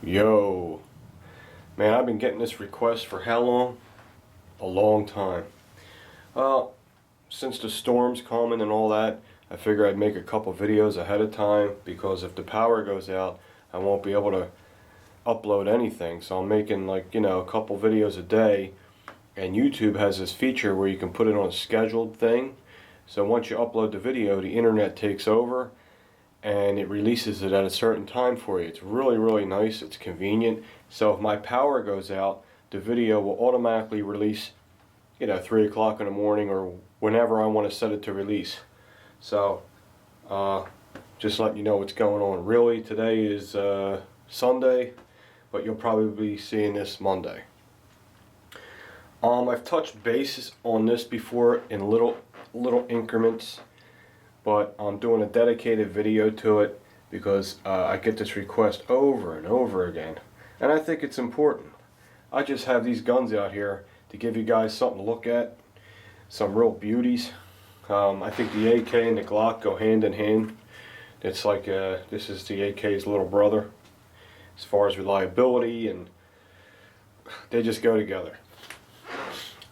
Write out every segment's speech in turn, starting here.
Yo, man, I've been getting this request for how long? A long time. Well, since the storm's coming and all that, I figure I'd make a couple videos ahead of time because if the power goes out, I won't be able to upload anything. So I'm making a couple videos a day, and YouTube has this feature where you can put it on a scheduled thing. So once you upload the video, the internet takes over and it releases it at a certain time for you. It's really nice. It's convenient. So if my power goes out, the video will automatically release 3 o'clock in the morning or whenever I want to set it to release. So just letting you know what's going on. Really, today is Sunday, but you'll probably be seeing this Monday. I've touched bases on this before in little increments, but I'm doing a dedicated video to it because I get this request over and over again, and I think it's important. I just have these guns out here to give you guys something to look at, some real beauties. I think the AK and the Glock go hand in hand. It's like this is the AK's little brother as far as reliability, and they just go together.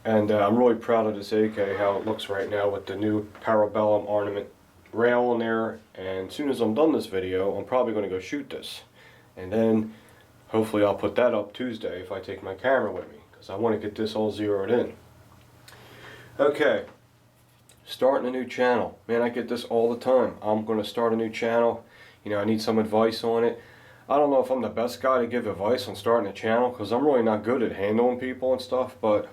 And I'm really proud of this AK, how it looks right now with the new Parabellum ornament rail on there. And as soon as I'm done this video, I'm probably going to go shoot this, and then hopefully I'll put that up Tuesday if I take my camera with me, because I want to get this all zeroed in. Okay, starting a new channel. Man, I get this all the time. I'm going to start a new channel. I need some advice on it. I don't know if I'm the best guy to give advice on starting a channel, because I'm really not good at handling people and stuff, but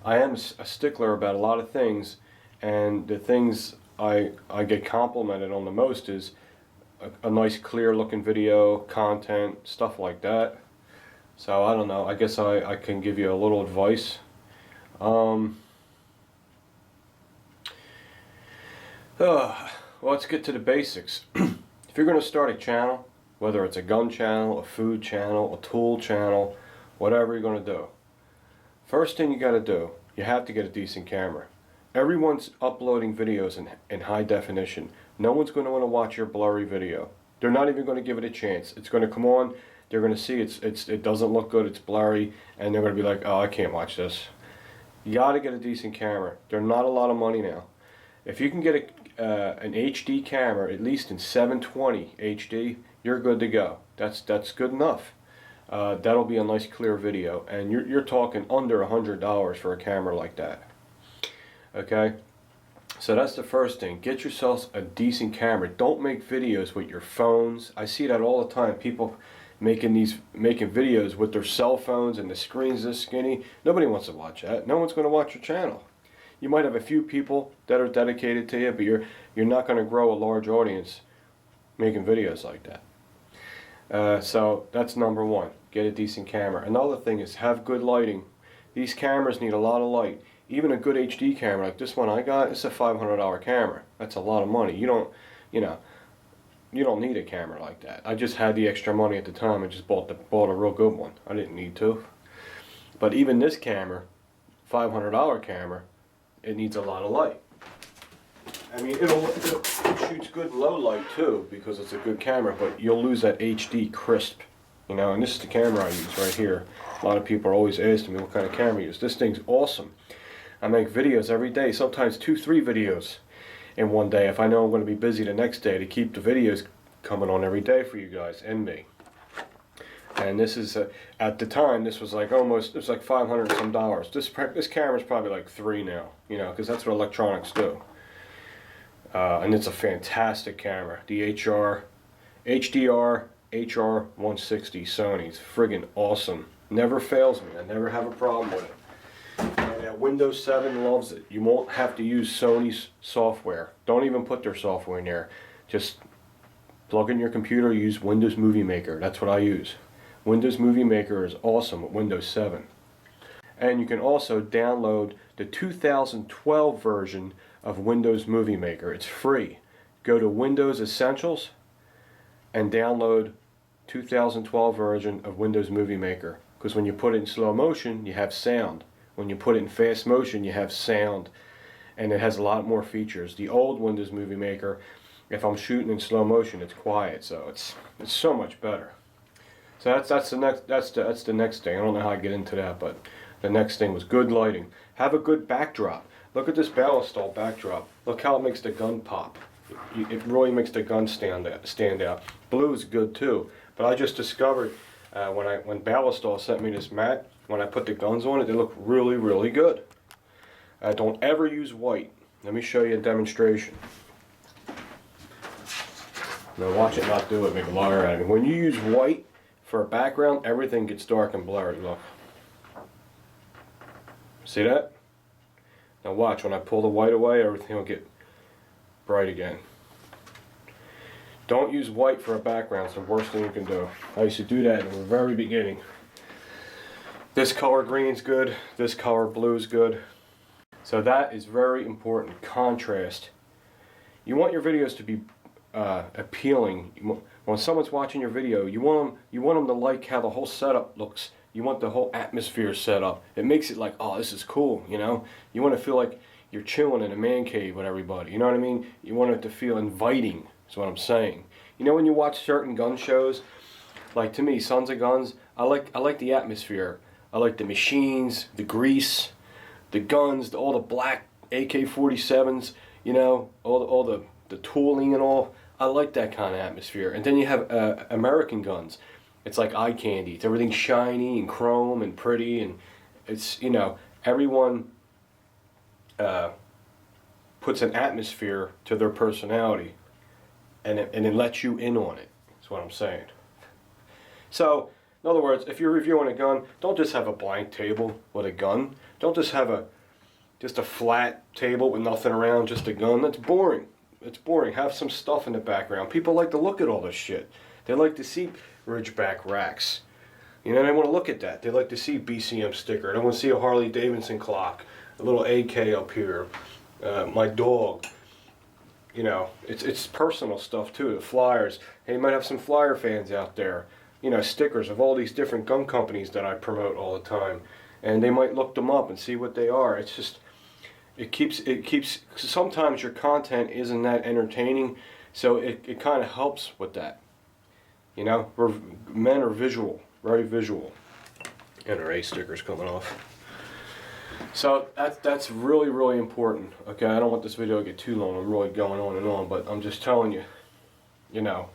I am a stickler about a lot of things, and the things I get complimented on the most is a nice clear looking video, content, stuff like that. So I don't know, I guess I can give you a little advice. Let's get to the basics. If you're going to start a channel, whether it's a gun channel, a food channel, a tool channel, whatever you're going to do, first thing you got to do, you have to get a decent camera. Everyone's uploading videos in high definition. No one's going to want to watch your blurry video. They're not even going to give it a chance. It's going to come on, they're going to see it doesn't look good, it's blurry, and they're going to be like, oh, I can't watch this. You got to get a decent camera. They're not a lot of money now. If you can get an HD camera, at least in 720 HD, you're good to go. That's good enough. That'll be a nice clear video, and you're talking under $100 for a camera like that. Okay, so that's the first thing. Get yourself a decent camera. Don't make videos with your phones. I see that all the time. People making videos with their cell phones and the screen's this skinny. Nobody wants to watch that. No one's going to watch your channel. You might have a few people that are dedicated to you, but you're not going to grow a large audience making videos like that. So that's number one. Get a decent camera. Another thing is have good lighting. These cameras need a lot of light. Even a good HD camera like this one I got, it's a $500 camera. That's a lot of money. You don't need a camera like that. I just had the extra money at the time and just bought a real good one. I didn't need to. But even this camera, $500 camera, it needs a lot of light. I mean, it shoots good low light too because it's a good camera, but you'll lose that HD crisp. And this is the camera I use right here. A lot of people are always asking me what kind of camera I use. This thing's awesome. I make videos every day, sometimes 2-3 videos in one day if I know I'm going to be busy the next day, to keep the videos coming on every day for you guys and me. And this is at the time this was like almost, it was like $500 some dollars. This camera's probably like $3 now, because that's what electronics do. And it's a fantastic camera. The HDR HR160 Sony's friggin' awesome. Never fails me. I never have a problem with it. And Windows 7 loves it. You won't have to use Sony's software. Don't even put their software in there. Just plug in your computer, use Windows Movie Maker. That's what I use. Windows Movie Maker is awesome with Windows 7. And you can also download the 2012 version of Windows Movie Maker. It's free. Go to Windows Essentials and download 2012 version of Windows Movie Maker, because when you put it in slow motion you have sound. When you put it in fast motion you have sound, and it has a lot more features. The old Windows Movie Maker, if I'm shooting in slow motion, it's quiet, so it's so much better. So that's the next thing. I don't know how I get into that, but the next thing was good lighting. Have a good backdrop. Look at this Ballistol backdrop. Look how it makes the gun pop. It really makes the gun stand out. Blue is good too, but I just discovered when Ballistol sent me this mat, when I put the guns on it, they look really, really good. Don't ever use white. Let me show you a demonstration. Now watch it not do it, make a liar out of me. When you use white for a background, everything gets dark and blurry. Look. See that? Now watch, when I pull the white away, everything will get bright again. Don't use white for a background. It's the worst thing you can do. I used to do that in the very beginning. This color green's good. This color blue's good. So that is very important. Contrast. You want your videos to be appealing. When someone's watching your video, you want them to like how the whole setup looks. You want the whole atmosphere set up. It makes it like, oh, this is cool, you know? You want to feel like you're chilling in a man cave with everybody, you know what I mean? You want it to feel inviting, is what I'm saying. You know when you watch certain gun shows, like to me, Sons of Guns, I like the atmosphere. I like the machines, the grease, the guns, all the black AK-47s, you know, all the tooling and all. I like that kind of atmosphere. And then you have American guns. It's like eye candy. It's everything shiny and chrome and pretty, and it's, you know, everyone puts an atmosphere to their personality, and it lets you in on it. That's what I'm saying. So, in other words, if you're reviewing a gun, don't just have a blank table with a gun. Don't just have just a flat table with nothing around, just a gun. That's boring. It's boring. Have some stuff in the background. People like to look at all this shit. They like to see Ridgeback racks. You know, they want to look at that. They like to see BCM sticker. They want to see a Harley Davidson clock, a little AK up here, my dog. You know, it's personal stuff too. The flyers. Hey, you might have some flyer fans out there. You know, stickers of all these different gun companies that I promote all the time, and they might look them up and see what they are. It's just, it keeps. Sometimes your content isn't that entertaining, so it kind of helps with that. You know, men are visual, very visual. NRA stickers coming off. So that's really, really important. Okay, I don't want this video to get too long. I'm really going on and on, but I'm just telling you, you know,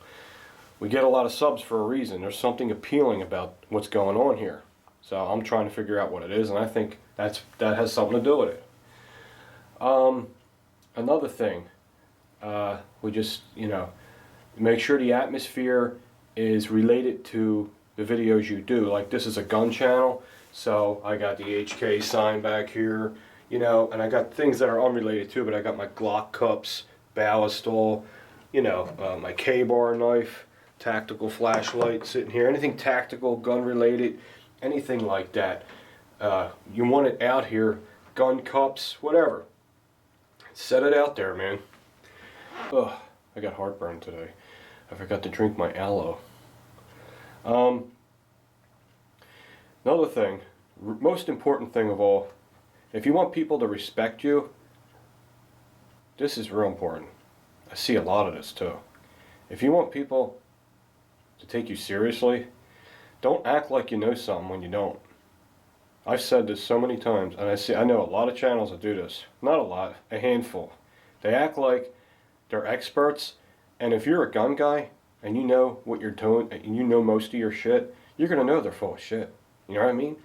we get a lot of subs for a reason. There's something appealing about what's going on here. So I'm trying to figure out what it is, and I think that has something to do with it. Another thing, we just, you know, make sure the atmosphere is related to the videos you do. Like this is a gun channel, so I got the HK sign back here, you know, and I got things that are unrelated too, but I got my Glock cups, Ballistol, you know, my K-bar knife, tactical flashlight sitting here, anything tactical, gun related, anything like that. You want it out here, gun cups, whatever. Set it out there, man. Ugh, I got heartburn today. I forgot to drink my aloe. Another thing, most important thing of all, if you want people to respect you, this is real important. I see a lot of this too. If you want people to take you seriously, don't act like you know something when you don't. I've said this so many times, and I know a lot of channels that do this. Not a lot, a handful. They act like they're experts, and if you're a gun guy and you know what you're doing and you know most of your shit, you're gonna know they're full of shit. You know what I mean?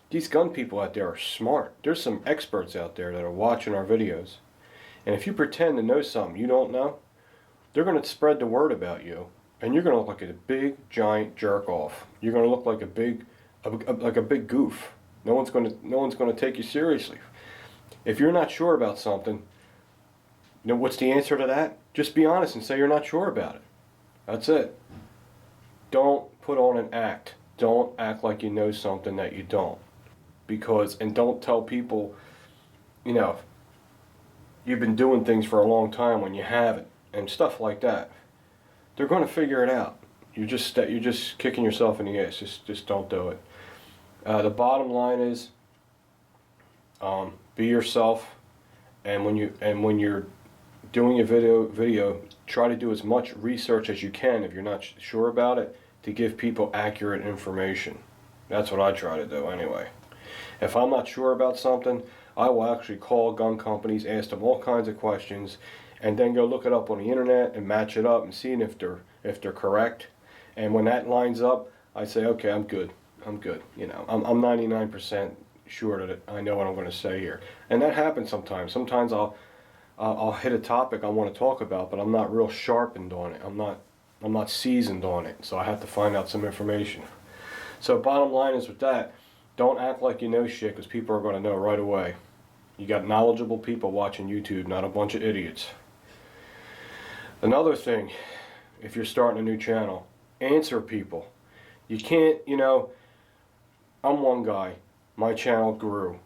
These gun people out there are smart. There's some experts out there that are watching our videos, and if you pretend to know something you don't know, they're gonna spread the word about you, and you're gonna look like a big giant jerk off. You're gonna look like a big goof. No one's gonna take you seriously. If you're not sure about something, you know what's the answer to that? Just be honest and say you're not sure about it. That's it. Don't put on an act. Don't act like you know something that you don't. And don't tell people, you know, you've been doing things for a long time when you haven't, and stuff like that. They're going to figure it out. You're just kicking yourself in the ass. Just don't do it. The bottom line is, be yourself, and when you're doing a video, try to do as much research as you can. If you're not sure about it, to give people accurate information. That's what I try to do anyway. If I'm not sure about something, I will actually call gun companies, ask them all kinds of questions, and then go look it up on the internet and match it up and see if they're correct. And when that lines up, I say, okay, I'm good. I'm good. You know, I'm 99% sure that I know what I'm going to say here. And that happens sometimes. Sometimes I'll hit a topic I want to talk about, but I'm not real sharpened on it. I'm not seasoned on it, so I have to find out some information. So bottom line is with that, don't act like you know shit, because people are going to know right away. You got knowledgeable people watching YouTube, not a bunch of idiots. Another thing, if you're starting a new channel, answer people. You can't, you know, I'm one guy, my channel grew,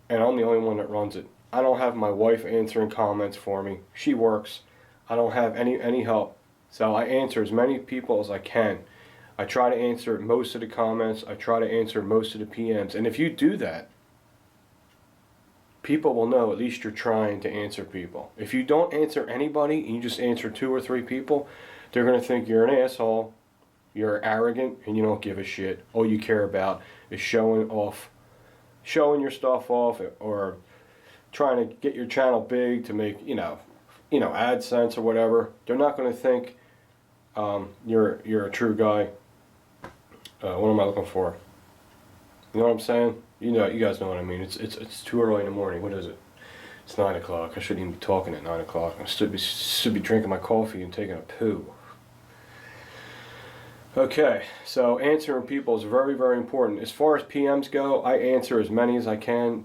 and I'm the only one that runs it. I don't have my wife answering comments for me. She works. I don't have any help. So I answer as many people as I can. I try to answer most of the comments. I try to answer most of the PMs. And if you do that, people will know at least you're trying to answer people. If you don't answer anybody and you just answer 2 or 3 people, they're going to think you're an asshole, you're arrogant, and you don't give a shit. All you care about is showing your stuff off, or trying to get your channel big to make, you know, AdSense or whatever. They're not going to think you're a true guy. What am I looking for? You know what I'm saying? You know, you guys know what I mean. It's too early in the morning. What is it? It's 9 o'clock. I shouldn't even be talking at 9 o'clock. I should be drinking my coffee and taking a poo. Okay, so answering people is very, very important. As far as PMs go, I answer as many as I can.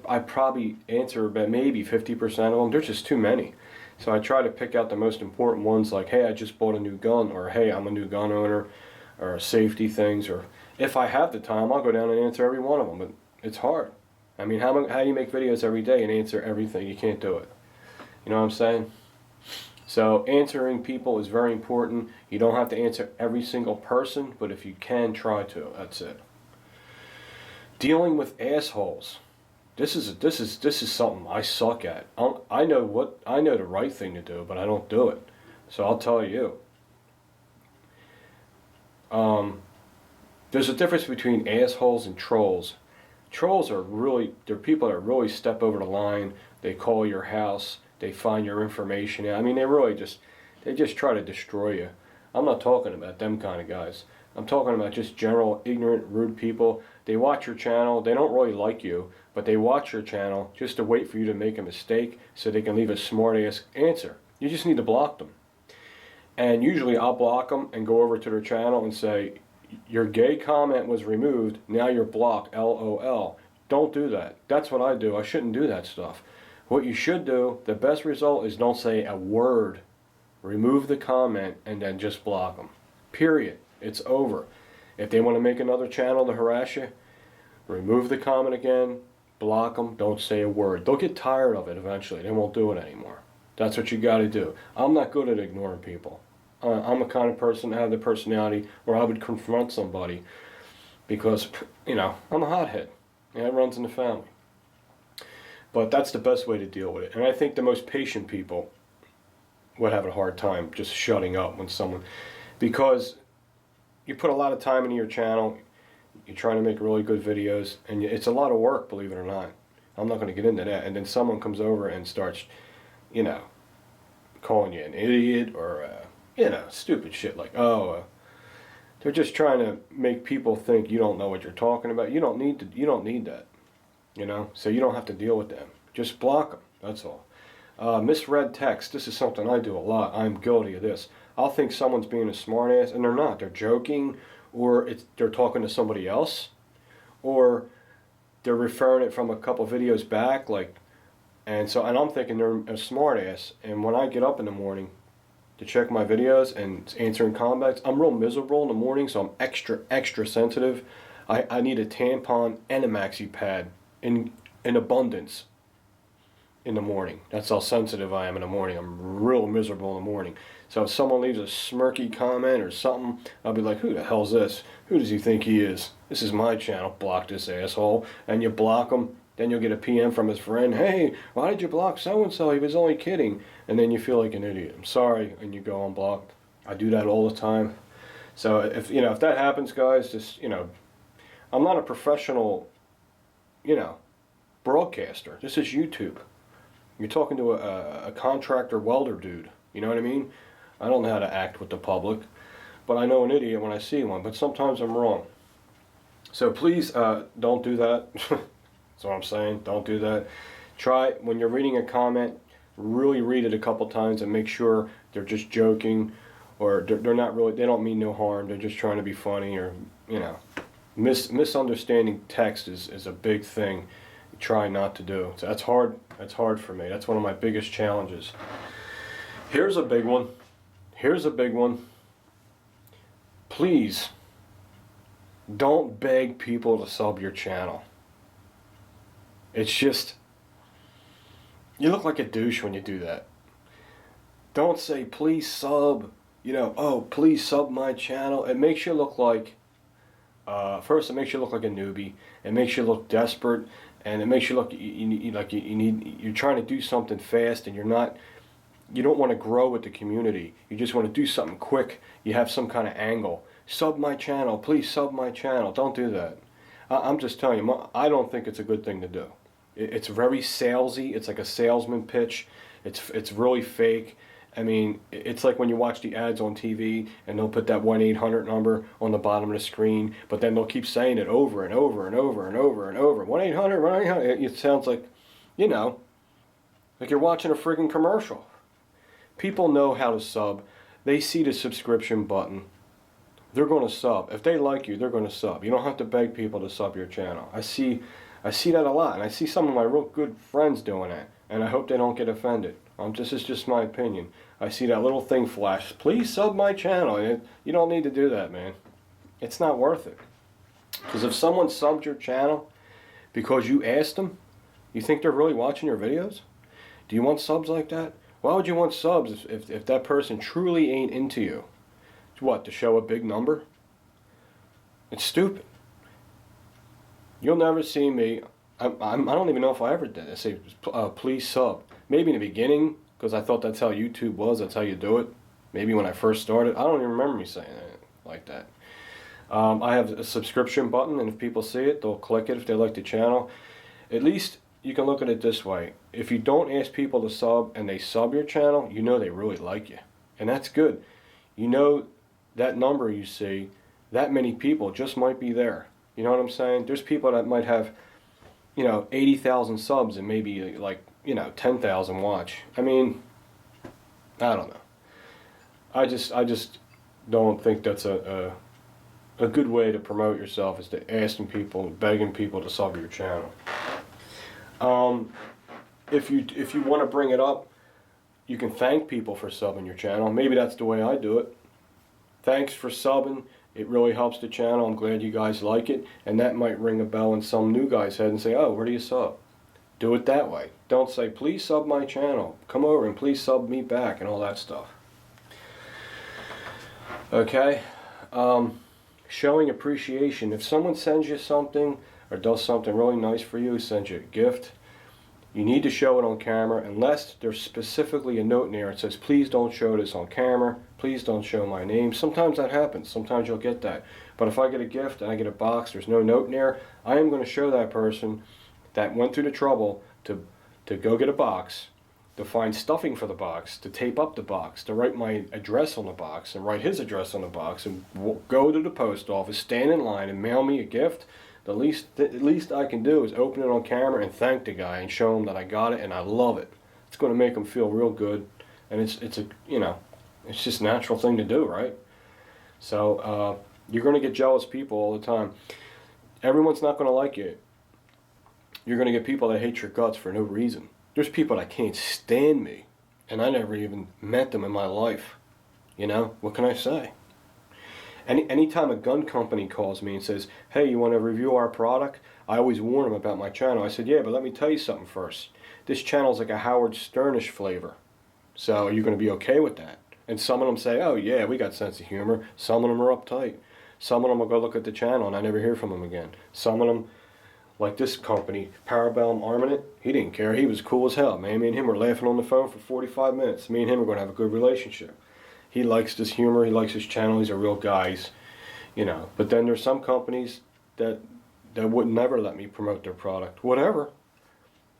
I probably answer about maybe 50% of them. There's just too many. So I try to pick out the most important ones, like, hey, I just bought a new gun, or hey, I'm a new gun owner, or safety things, or if I have the time, I'll go down and answer every one of them, but it's hard. I mean, how do you make videos every day and answer everything? You can't do it. You know what I'm saying? So answering people is very important. You don't have to answer every single person, but if you can, try to. That's it. Dealing with assholes. This is something I suck at. I know the right thing to do, but I don't do it. So I'll tell you. There's a difference between assholes and trolls. Trolls they're people that really step over the line. They call your house. They find your information. I mean, they just try to destroy you. I'm not talking about them kind of guys. I'm talking about just general ignorant, rude people. They watch your channel. They don't really like you, but they watch your channel just to wait for you to make a mistake so they can leave a smart-ass answer. You just need to block them. And usually I'll block them and go over to their channel and say, your gay comment was removed, now you're blocked, LOL. Don't do that. That's what I do. I shouldn't do that stuff. What you should do, the best result is don't say a word. Remove the comment and then just block them. Period. It's over. If they want to make another channel to harass you, remove the comment again, block them, don't say a word. They'll get tired of it eventually. They won't do it anymore. That's what you got to do. I'm not good at ignoring people. I'm the kind of person that have the personality where I would confront somebody because, you know, I'm a hothead. Yeah, it runs in the family. But that's the best way to deal with it. And I think the most patient people would have a hard time just shutting up when someone, because you put a lot of time into your channel, you're trying to make really good videos, and it's a lot of work, believe it or not. I'm not going to get into that. And then someone comes over and starts, you know, calling you an idiot or, you know, stupid shit like, they're just trying to make people think you don't know what you're talking about. You don't need that, you know, so you don't have to deal with them. Just block them, that's all. Misread text, this is something I do a lot. I'm guilty of this. I'll think someone's being a smartass, and they're not. They're joking, or they're talking to somebody else, or they're referring it from a couple videos back, like, and I'm thinking they're a smartass. And when I get up in the morning to check my videos and answering comments, I'm real miserable in the morning, so I'm extra sensitive. I need a tampon and a maxi pad in abundance in the morning. That's how sensitive I am in the morning. I'm real miserable in the morning. So if someone leaves a smirky comment or something, I'll be like, who the hell's this? Who does he think he is? This is my channel. Block this asshole. And you block him. Then you'll get a PM from his friend. Hey, why did you block so-and-so? He was only kidding. And then you feel like an idiot. I'm sorry. And you go unblocked. I do that all the time. So if that happens, guys, just I'm not a professional, you know, broadcaster. This is YouTube. You're talking to a contractor welder dude. You know what I mean? I don't know how to act with the public, but I know an idiot when I see one. But sometimes I'm wrong. So please don't do that. That's what I'm saying. Don't do that. Try, when you're reading a comment, really read it a couple times and make sure they're just joking, or they're not really, they don't mean no harm. They're just trying to be funny, or misunderstanding text is a big thing. Try not to do. So that's hard. That's hard for me. That's one of my biggest challenges. Here's a big one. Here's a big one. Please don't beg people to sub your channel. It's just, you look like a douche when you do that. Don't say, please sub, oh, please sub my channel. It makes you look like, first it makes you look like a newbie. It makes you look desperate, and it makes you look you're trying to do something fast, and you don't want to grow with the community. You just want to do something quick. You have some kind of angle. Sub my channel, please sub my channel. Don't do that. I'm just telling you, I don't think it's a good thing to do. It's very salesy. It's like a salesman pitch. It's really fake. I mean, it's like when you watch the ads on TV and they'll put that 1-800 number on the bottom of the screen, but then they'll keep saying it over and over and over and over and over. 1-800, 1-800. It sounds like, like you're watching a friggin' commercial. People know how to sub. They see the subscription button. They're going to sub. If they like you, they're going to sub. You don't have to beg people to sub your channel. I see that a lot, and I see some of my real good friends doing it, and I hope they don't get offended. This is just my opinion. I see that little thing flash, please sub my channel, and you don't need to do that, man. It's not worth it. Because if someone subbed your channel because you asked them, you think they're really watching your videos? Do you want subs like that? Why would you want subs if that person truly ain't into you? What, to show a big number? It's stupid. You'll never see me. I don't even know if I ever did. I say, please sub. Maybe in the beginning, because I thought that's how YouTube was. That's how you do it. Maybe when I first started. I don't even remember me saying it like that. I have a subscription button, and if people see it, they'll click it if they like the channel. At least you can look at it this way. If you don't ask people to sub and they sub your channel, you know they really like you. And that's good. You know that number you see, that many people just might be there. You know what I'm saying? There's people that might have, 80,000 subs and maybe 10,000 watch. I mean, I don't know. I just don't think that's a good way to promote yourself, is to asking people, begging people to sub your channel. If you want to bring it up, you can thank people for subbing your channel. Maybe that's the way I do it. Thanks for subbing. It really helps the channel. I'm glad you guys like it. And that might ring a bell in some new guy's head and say, oh, where do you sub? Do it that way. Don't say, please sub my channel. Come over and please sub me back and all that stuff. Okay? Showing appreciation. If someone sends you something or does something really nice for you, sends you a gift, you need to show it on camera, unless there's specifically a note in there that says, please don't show this on camera, please don't show my name. Sometimes that happens. Sometimes you'll get that. But if I get a gift and I get a box, there's no note in there, I am going to show that person that went through the trouble to go get a box, to find stuffing for the box, to tape up the box, to write my address on the box, and write his address on the box, and go to the post office, stand in line, and mail me a gift. The least I can do is open it on camera and thank the guy and show him that I got it and I love it. It's going to make him feel real good, and it's just a natural thing to do, right? So you're going to get jealous people all the time. Everyone's not going to like you. You're going to get people that hate your guts for no reason. There's people that can't stand me, and I never even met them in my life. What can I say? Anytime a gun company calls me and says, hey, you want to review our product? I always warn them about my channel. I said, yeah, but let me tell you something first. This channel's like a Howard Sternish flavor. So are you going to be okay with that? And some of them say, oh yeah, we got sense of humor. Some of them are uptight. Some of them will go look at the channel and I never hear from them again. Some of them, like this company, Parabellum Armament, he didn't care. He was cool as hell, man. Me and him were laughing on the phone for 45 minutes. Me and him were going to have a good relationship. He likes this humor. He likes his channel. He's a real guy. You know. But then there's some companies that would never let me promote their product. Whatever.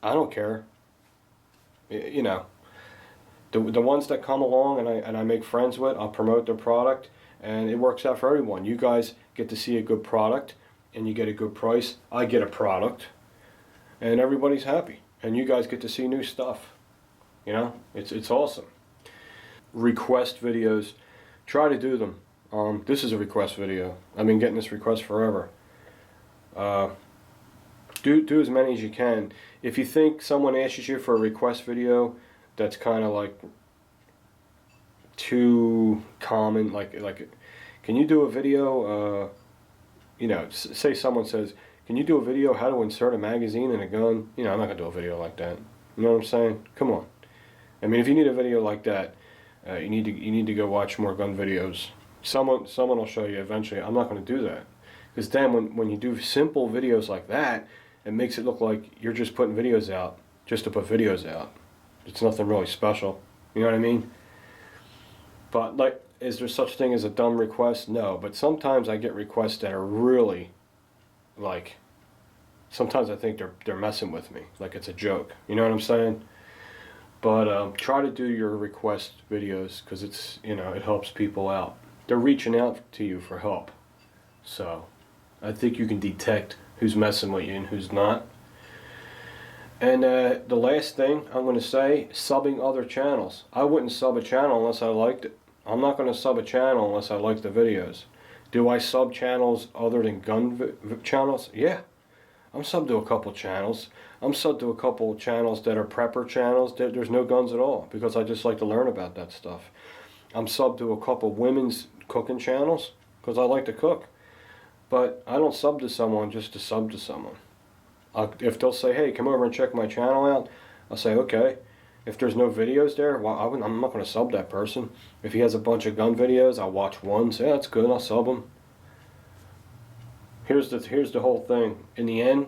I don't care. You know. The ones that come along and I make friends with, I'll promote their product, and it works out for everyone. You guys get to see a good product, and you get a good price. I get a product, and everybody's happy. And you guys get to see new stuff. You know, it's awesome. Request videos, try to do them. This is a request video. I've been getting this request forever. Do as many as you can. If you think someone asks you for a request video that's kind of like too common, like can you do a video, you know, say someone says, can you do a video how to insert a magazine in a gun? You know, I'm not gonna do a video like that. You know what I'm saying? Come on. I mean, if you need a video like that, you need to go watch more gun videos. Someone will show you eventually. I'm not going to do that, because then when you do simple videos like that, it makes it look like you're just putting videos out just to put videos out. It's nothing really special. You know what I mean? But like, is there such thing as a dumb request? No. But sometimes I get requests that are really, like, sometimes I think they're messing with me, like it's a joke. You know what I'm saying? But try to do your request videos, because it's, you know, it helps people out. They're reaching out to you for help. So I think you can detect who's messing with you and who's not. And the last thing I'm going to say, subbing other channels. I wouldn't sub a channel unless I liked it. I'm not going to sub a channel unless I like the videos. Do I sub channels other than gun channels? Yeah. I'm subbed to a couple channels. I'm subbed to a couple channels that are prepper channels. There's no guns at all, because I just like to learn about that stuff. I'm subbed to a couple women's cooking channels because I like to cook. But I don't sub to someone just to sub to someone. If they'll say, hey, come over and check my channel out, I'll say, okay. If there's no videos there, well, I'm not going to sub that person. If he has a bunch of gun videos, I'll watch one. Say, yeah, that's good, I'll sub him. Here's the whole thing. In the end,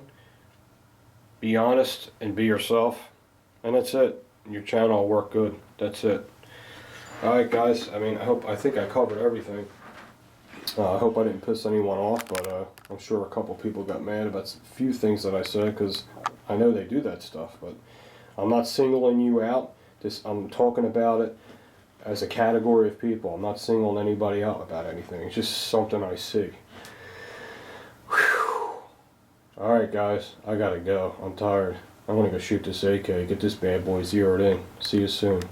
be honest and be yourself, and that's it. Your channel will work good. That's it. All right, guys. I mean, I think I covered everything. I hope I didn't piss anyone off, but I'm sure a couple people got mad about a few things that I said, because I know they do that stuff. But I'm not singling you out. I'm talking about it as a category of people. I'm not singling anybody out about anything. It's just something I see. Alright guys, I gotta go. I'm tired. I'm gonna go shoot this AK, get this bad boy zeroed in. See you soon.